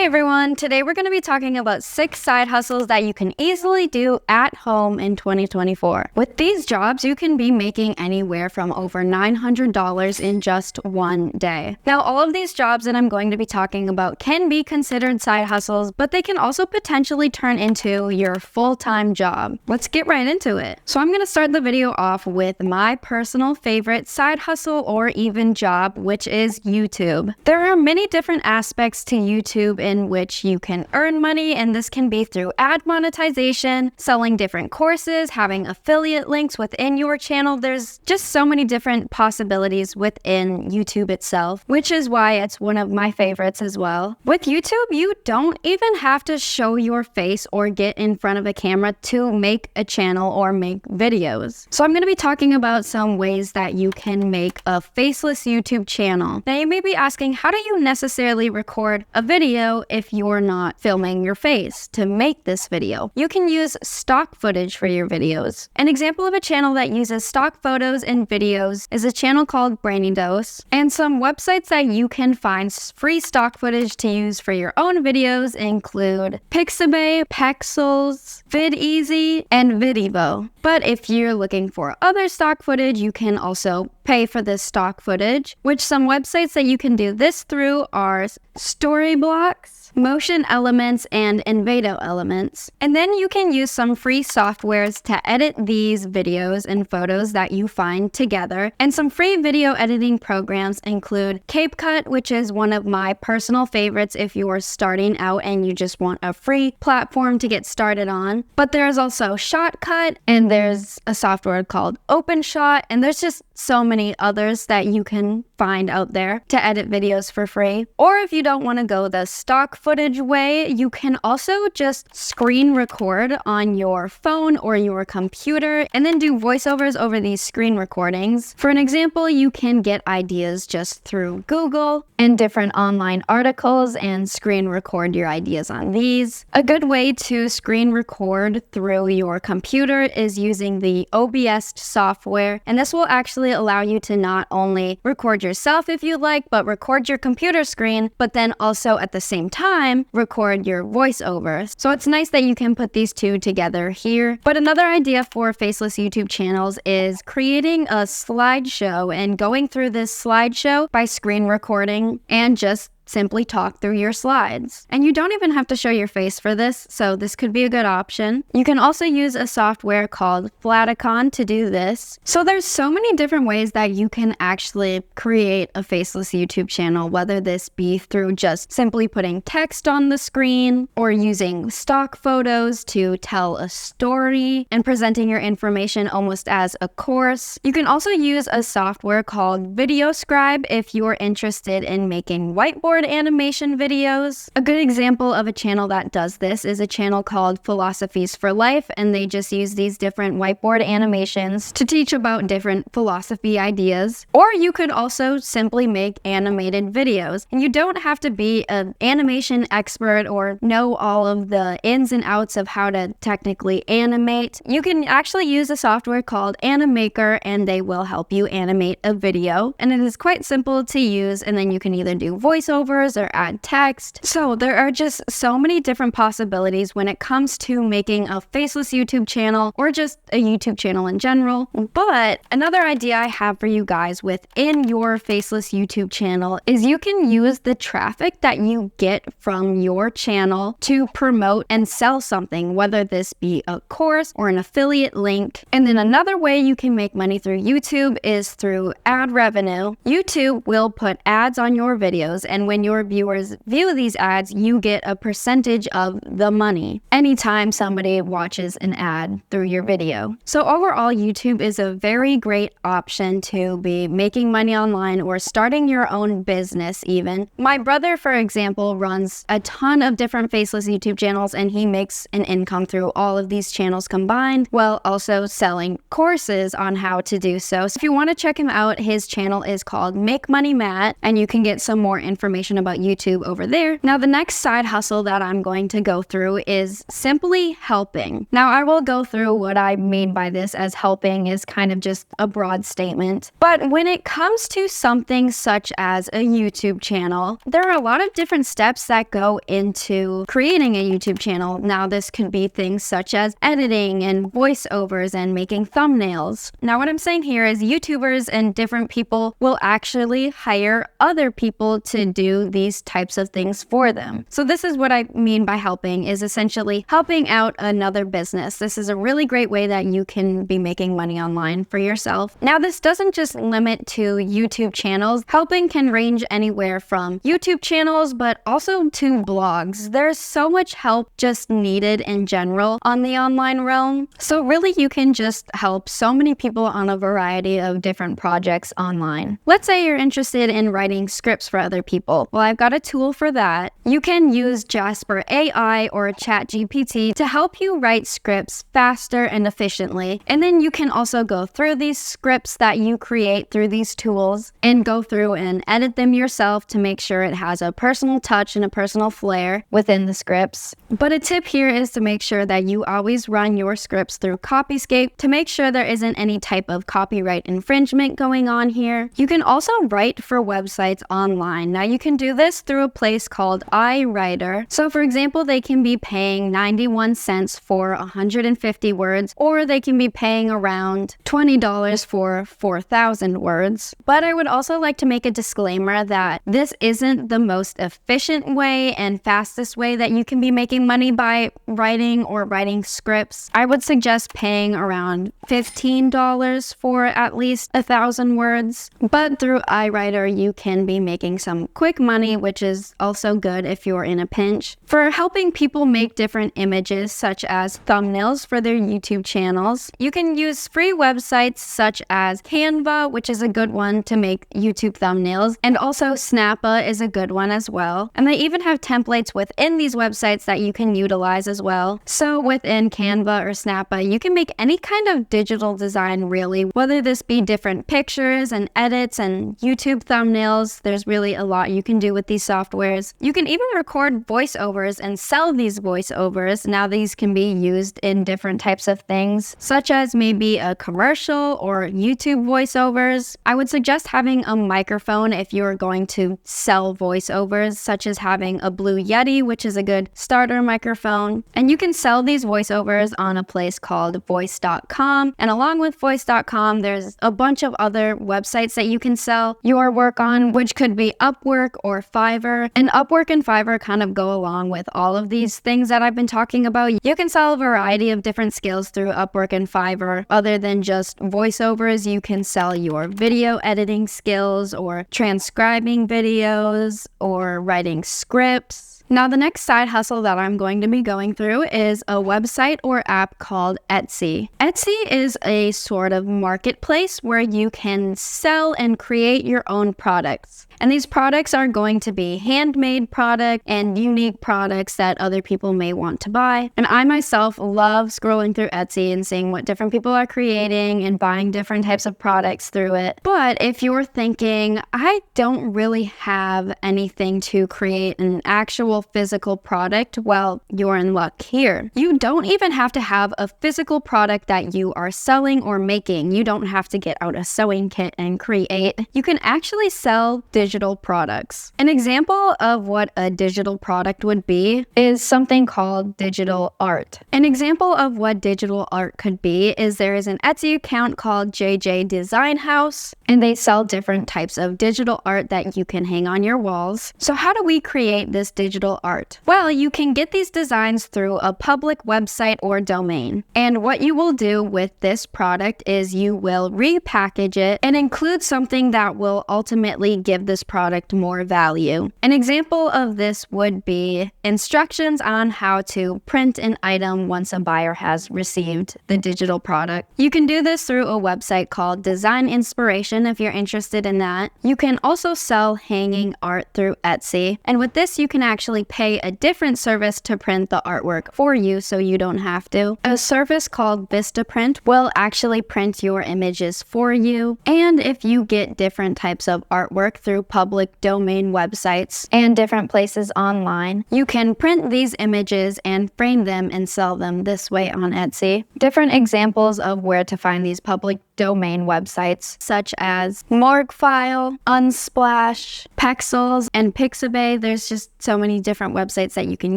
everyone, today we're going to be talking about 6 side hustles that you can easily do at home in 2024. With these jobs, you can be making anywhere from over $900 in just one day. Now, all of these jobs that I'm going to be talking about can be considered side hustles, but they can also potentially turn into your full-time job. Let's get right into it. So I'm going to start the video off with my personal favorite side hustle or even job, which is YouTube. There are many different aspects to YouTube in which you can earn money, and this can be through ad monetization, selling different courses, having affiliate links within your channel. There's just so many different possibilities within YouTube itself, which is why it's one of my favorites as well. With YouTube, you don't even have to show your face or get in front of a camera to make a channel or make videos. So I'm going to be talking about some ways that you can make a faceless YouTube channel. Now you may be asking, how do you necessarily record a video if you're not filming your face to make this video? You can use stock footage for your videos. An example of a channel that uses stock photos and videos is a channel called Brainy Dose, and some websites that you can find free stock footage to use for your own videos include Pixabay, Pexels, VidEasy, and Vidivo. But if you're looking for other stock footage, you can also pay for this stock footage, which some websites that you can do this through are Storyblocks, Motion Elements, and Envato Elements. And then you can use some free softwares to edit these videos and photos that you find together. And some free video editing programs include CapCut, which is one of my personal favorites if you're starting out and you just want a free platform to get started on. But there's also Shotcut, and there's a software called OpenShot, and there's just so many others that you can find out there to edit videos for free. Or if you don't want to go the stock footage way, you can also just screen record on your phone or your computer and then do voiceovers over these screen recordings. For an example, you can get ideas just through Google and different online articles and screen record your ideas on these. A good way to screen record through your computer is using the OBS software, and this will actually allow you to not only record yourself if you like, but record your computer screen, but then also at the same time record your voiceovers. So it's nice that you can put these two together here. But another idea for faceless YouTube channels is creating a slideshow and going through this slideshow by screen recording and just simply talk through your slides. And you don't even have to show your face for this, so this could be a good option. You can also use a software called Flaticon to do this. So there's so many different ways that you can actually create a faceless YouTube channel, whether this be through just simply putting text on the screen or using stock photos to tell a story and presenting your information almost as a course. You can also use a software called VideoScribe if you're interested in making whiteboard animation videos. A good example of a channel that does this is a channel called Philosophies for Life, and they just use these different whiteboard animations to teach about different philosophy ideas. Or you could also simply make animated videos, and you don't have to be an animation expert or know all of the ins and outs of how to technically animate. You can actually use a software called Animaker, and they will help you animate a video, and it is quite simple to use, and then you can either do voiceover or add text. So there are just so many different possibilities when it comes to making a faceless YouTube channel or just a YouTube channel in general. But another idea I have for you guys within your faceless YouTube channel is you can use the traffic that you get from your channel to promote and sell something, whether this be a course or an affiliate link. And then another way you can make money through YouTube is through ad revenue. YouTube will put ads on your videos, and when your viewers view these ads, you get a percentage of the money anytime somebody watches an ad through your video. So overall, YouTube is a very great option to be making money online or starting your own business even. My brother, for example, runs a ton of different faceless YouTube channels, and he makes an income through all of these channels combined, while also selling courses on how to do so. So if you want to check him out, his channel is called Make Money Matt, and you can get some more information information about YouTube over there. Now, the next side hustle that I'm going to go through is simply helping. Now, I will go through what I mean by this, as helping is kind of just a broad statement. But when it comes to something such as a YouTube channel, there are a lot of different steps that go into creating a YouTube channel. Now, this could be things such as editing and voiceovers and making thumbnails. Now, what I'm saying here is YouTubers and different people will actually hire other people to do these types of things for them. So this is what I mean by helping, is essentially helping out another business. This is a really great way that you can be making money online for yourself. Now, this doesn't just limit to YouTube channels. Helping can range anywhere from YouTube channels, but also to blogs. There's so much help just needed in general on the online realm. So really, you can just help so many people on a variety of different projects online. Let's say you're interested in writing scripts for other people. Well, I've got a tool for that. You can use Jasper AI or ChatGPT to help you write scripts faster and efficiently. And then you can also go through these scripts that you create through these tools and go through and edit them yourself to make sure it has a personal touch and a personal flair within the scripts. But a tip here is to make sure that you always run your scripts through Copyscape to make sure there isn't any type of copyright infringement going on here. You can also write for websites online. Now, you can do this through a place called iWriter. So for example, they can be paying 91 cents for 150 words, or they can be paying around $20 for 4,000 words. But I would also like to make a disclaimer that this isn't the most efficient way and fastest way that you can be making money by writing scripts. I would suggest paying around $15 for at least 1,000 words. But through iWriter, you can be making some quick money, which is also good if you're in a pinch. For helping people make different images, such as thumbnails for their YouTube channels, you can use free websites such as Canva, which is a good one to make YouTube thumbnails, and also Snappa is a good one as well. And they even have templates within these websites that you can utilize as well. So within Canva or Snappa, you can make any kind of digital design really, whether this be different pictures and edits and YouTube thumbnails. There's really a lot you can do with these softwares. You can even record voiceovers and sell these voiceovers. Now, these can be used in different types of things, such as maybe a commercial or YouTube voiceovers. I would suggest having a microphone if you're going to sell voiceovers, such as having a Blue Yeti, which is a good starter microphone. And you can sell these voiceovers on a place called voice.com. And along with voice.com, there's a bunch of other websites that you can sell your work on, which could be Upwork or Fiverr. And Upwork and Fiverr kind of go along with all of these things that I've been talking about. You can sell a variety of different skills through Upwork and Fiverr. Other than just voiceovers, you can sell your video editing skills or transcribing videos or writing scripts. Now, the next side hustle that I'm going to be going through is a website or app called Etsy. Etsy is a sort of marketplace where you can sell and create your own products. And these products are going to be handmade products and unique products that other people may want to buy. And I myself love scrolling through Etsy and seeing what different people are creating and buying different types of products through it. But if you're thinking, I don't really have anything to create an actual physical product, well, you're in luck here. You don't even have to have a physical product that you are selling or making. You don't have to get out a sewing kit and create. You can actually sell digital products. An example of what a digital product would be is something called digital art. An example of what digital art could be is there is an Etsy account called JJ Design House, and they sell different types of digital art that you can hang on your walls. So how do we create this digital art? Well, you can get these designs through a public website or domain. And what you will do with this product is you will repackage it and include something that will ultimately give this product more value. An example of this would be instructions on how to print an item once a buyer has received the digital product. You can do this through a website called Design Inspiration if you're interested in that. You can also sell hanging art through Etsy. And with this, you can actually actually pay a different service to print the artwork for you so you don't have to. A service called Vistaprint will actually print your images for you. And if you get different types of artwork through public domain websites and different places online, you can print these images and frame them and sell them this way on Etsy. Different examples of where to find these public domain websites such as Morguefile, Unsplash, Pexels, and Pixabay. There's just so many different websites that you can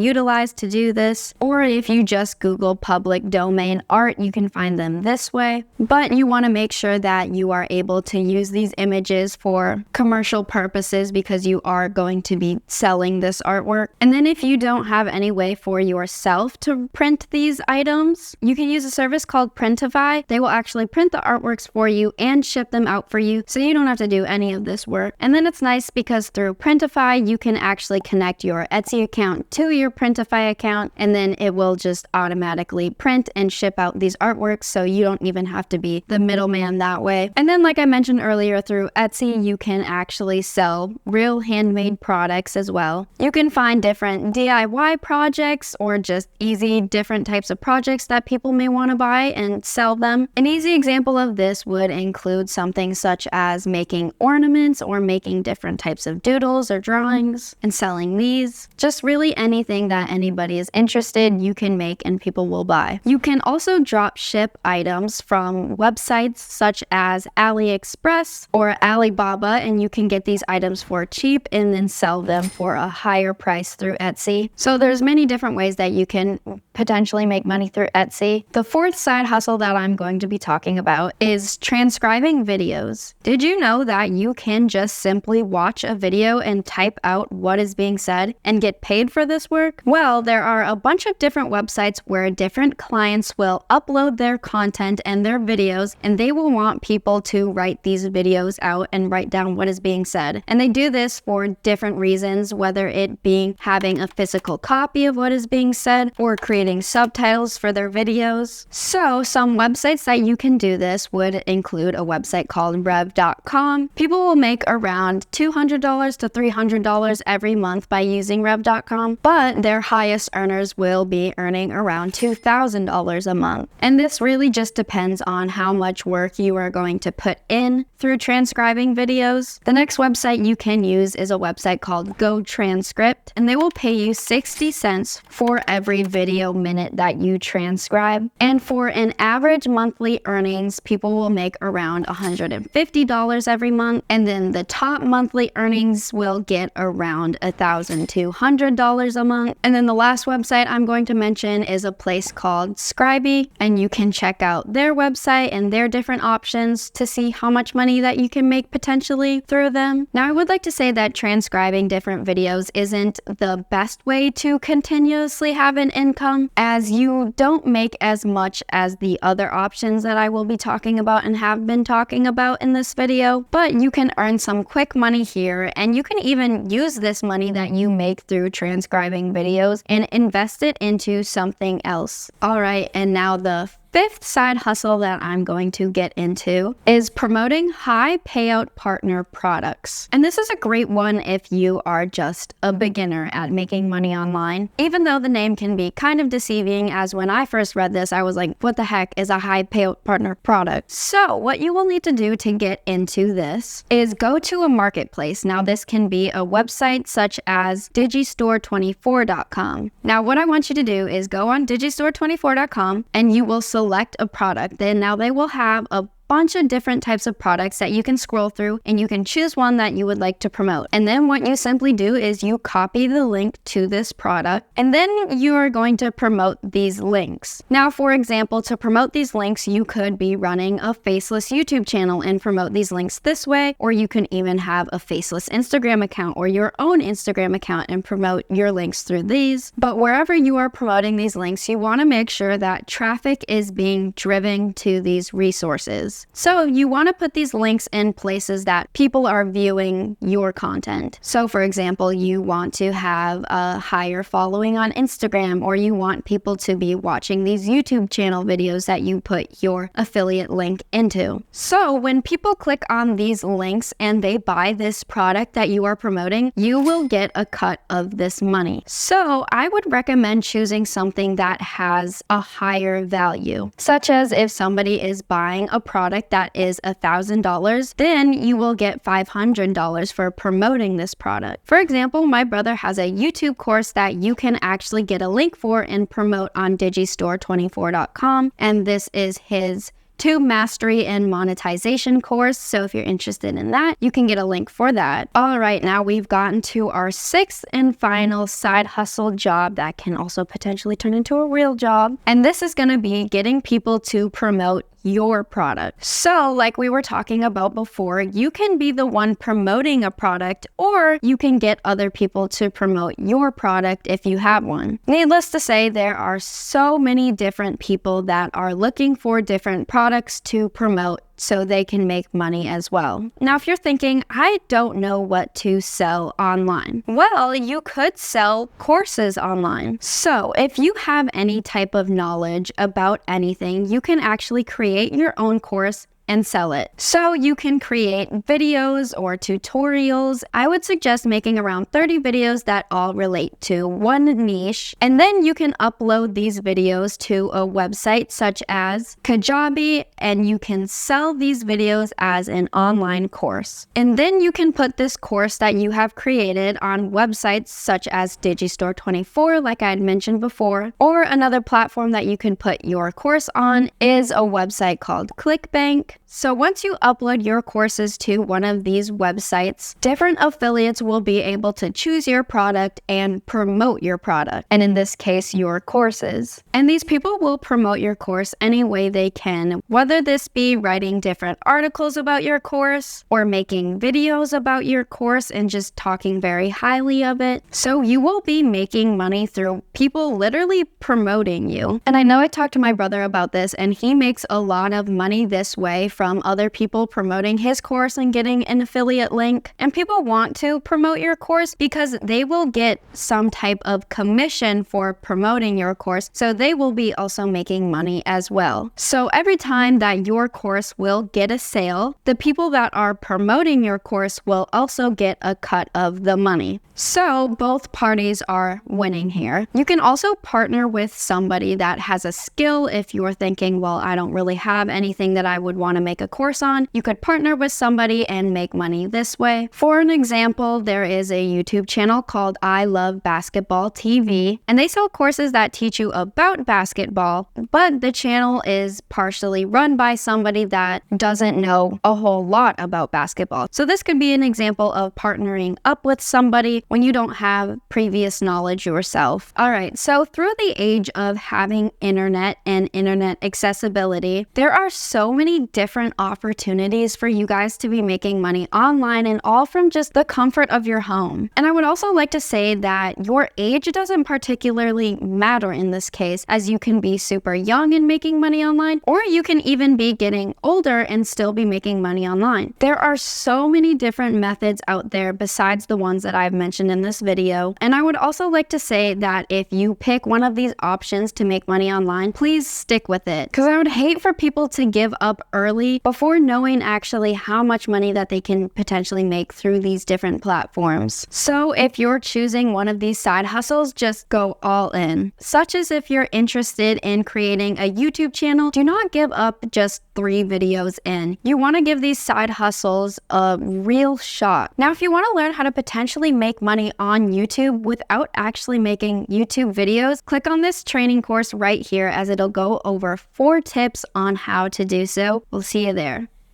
utilize to do this. Or if you just Google public domain art, you can find them this way. But you want to make sure that you are able to use these images for commercial purposes because you are going to be selling this artwork. And then if you don't have any way for yourself to print these items, you can use a service called Printify. They will actually print the artworks for you and ship them out for you, so you don't have to do any of this work. And then it's nice because through Printify, you can actually connect your Etsy account to your Printify account, and then it will just automatically print and ship out these artworks, so you don't even have to be the middleman that way. And then, like I mentioned earlier, through Etsy, you can actually sell real handmade products as well. You can find different DIY projects or just easy different types of projects that people may want to buy and sell them. An easy example of this would include something such as making ornaments or making different types of doodles or drawings and selling these. Just really anything that anybody is interested, you can make and people will buy. You can also drop ship items from websites such as AliExpress or Alibaba, and you can get these items for cheap and then sell them for a higher price through Etsy. So there's many different ways that you can potentially make money through Etsy. The fourth side hustle that I'm going to be talking about is transcribing videos. Did you know that you can just simply watch a video and type out what is being said and get paid for this work? Well, there are a bunch of different websites where different clients will upload their content and their videos, and they will want people to write these videos out and write down what is being said. And they do this for different reasons, whether it being having a physical copy of what is being said or creating subtitles for their videos. So some websites that you can do this would include a website called Rev.com. People will make around $200 to $300 every month by using Rev.com, but their highest earners will be earning around $2,000 a month. And this really just depends on how much work you are going to put in through transcribing videos. The next website you can use is a website called GoTranscript, and they will pay you 60 cents for every video minute that you transcribe. And for an average monthly earnings, people will make around $150 every month, and then the top monthly earnings will get around $1,200 a month. And then the last website I'm going to mention is a place called Scribey, and you can check out their website and their different options to see how much money that you can make potentially through them. Now, I would like to say that transcribing different videos isn't the best way to continuously have an income, as you don't make as much as the other options that I will be talking about and have been talking about in this video, but you can earn some quick money here, and you can even use this money that you make through transcribing videos and invest it into something else. All right, and now the fifth side hustle that I'm going to get into is promoting high payout partner products. And this is a great one if you are just a beginner at making money online. Even though the name can be kind of deceiving, as when I first read this, I was like, what the heck is a high payout partner product? So what you will need to do to get into this is go to a marketplace. Now, this can be a website such as digistore24.com. Now, what I want you to do is go on digistore24.com and you will select a product. Then now they will have a bunch of different types of products that you can scroll through, and you can choose one that you would like to promote. And then what you simply do is you copy the link to this product, and then you are going to promote these links. Now, for example, to promote these links, you could be running a faceless YouTube channel and promote these links this way, or you can even have a faceless Instagram account or your own Instagram account and promote your links through these. But wherever you are promoting these links, you want to make sure that traffic is being driven to these resources. links. So you want to put these links in places that people are viewing your content. So for example, you want to have a higher following on Instagram, or you want people to be watching these YouTube channel videos that you put your affiliate link into. So when people click on these links and they buy this product that you are promoting, you will get a cut of this money. So I would recommend choosing something that has a higher value, such as if somebody is buying a product that is $1,000, then you will get $500 for promoting this product. For example, my brother has a YouTube course that you can actually get a link for and promote on digistore24.com, and this is his YouTube Mastery and Monetization course. So if you're interested in that, you can get a link for that. All right, now we've gotten to our sixth and final side hustle job that can also potentially turn into a real job. And this is going to be getting people to promote your product. So like we were talking about before, you can be the one promoting a product, or you can get other people to promote your product if you have one. Needless to say, there are so many different people that are looking for different products to promote so they can make money as well. Now, if you're thinking, I don't know what to sell online, well, you could sell courses online. So if you have any type of knowledge about anything, you can actually create your own course and sell it. So you can create videos or tutorials. I would suggest making around 30 videos that all relate to one niche. And then you can upload these videos to a website such as Kajabi, and you can sell these videos as an online course. And then you can put this course that you have created on websites such as Digistore24, like I had mentioned before, or another platform that you can put your course on is a website called ClickBank. So once you upload your courses to one of these websites, different affiliates will be able to choose your product and promote your product, and in this case, your courses. And these people will promote your course any way they can, whether this be writing different articles about your course or making videos about your course and just talking very highly of it. So you will be making money through people literally promoting you. And I know I talked to my brother about this, and he makes a lot of money this way from other people promoting his course and getting an affiliate link. And people want to promote your course because they will get some type of commission for promoting your course, so they will be also making money as well. So every time that your course will get a sale, the people that are promoting your course will also get a cut of the money. So both parties are winning here. You can also partner with somebody that has a skill. If you're thinking, well, I don't really have anything that I would want to make a course on, you could partner with somebody and make money this way. For an example, there is a YouTube channel called I Love Basketball TV, and they sell courses that teach you about basketball, but the channel is partially run by somebody that doesn't know a whole lot about basketball. So this could be an example of partnering up with somebody when you don't have previous knowledge yourself. All right, so through the age of having internet and internet accessibility, there are so many different opportunities for you guys to be making money online, and all from just the comfort of your home. And I would also like to say that your age doesn't particularly matter in this case, as you can be super young and making money online, or you can even be getting older and still be making money online. There are so many different methods out there besides the ones that I've mentioned in this video. And I would also like to say that if you pick one of these options to make money online, please stick with it, because I would hate for people to give up early before knowing actually how much money that they can potentially make through these different platforms. So if you're choosing one of these side hustles, just go all in. Such as if you're interested in creating a YouTube channel, do not give up just 3 videos in. You want to give these side hustles a real shot. Now, if you want to learn how to potentially make money on YouTube without actually making YouTube videos, click on this training course right here, as it'll go over 4 tips on how to do so. We'll see you there.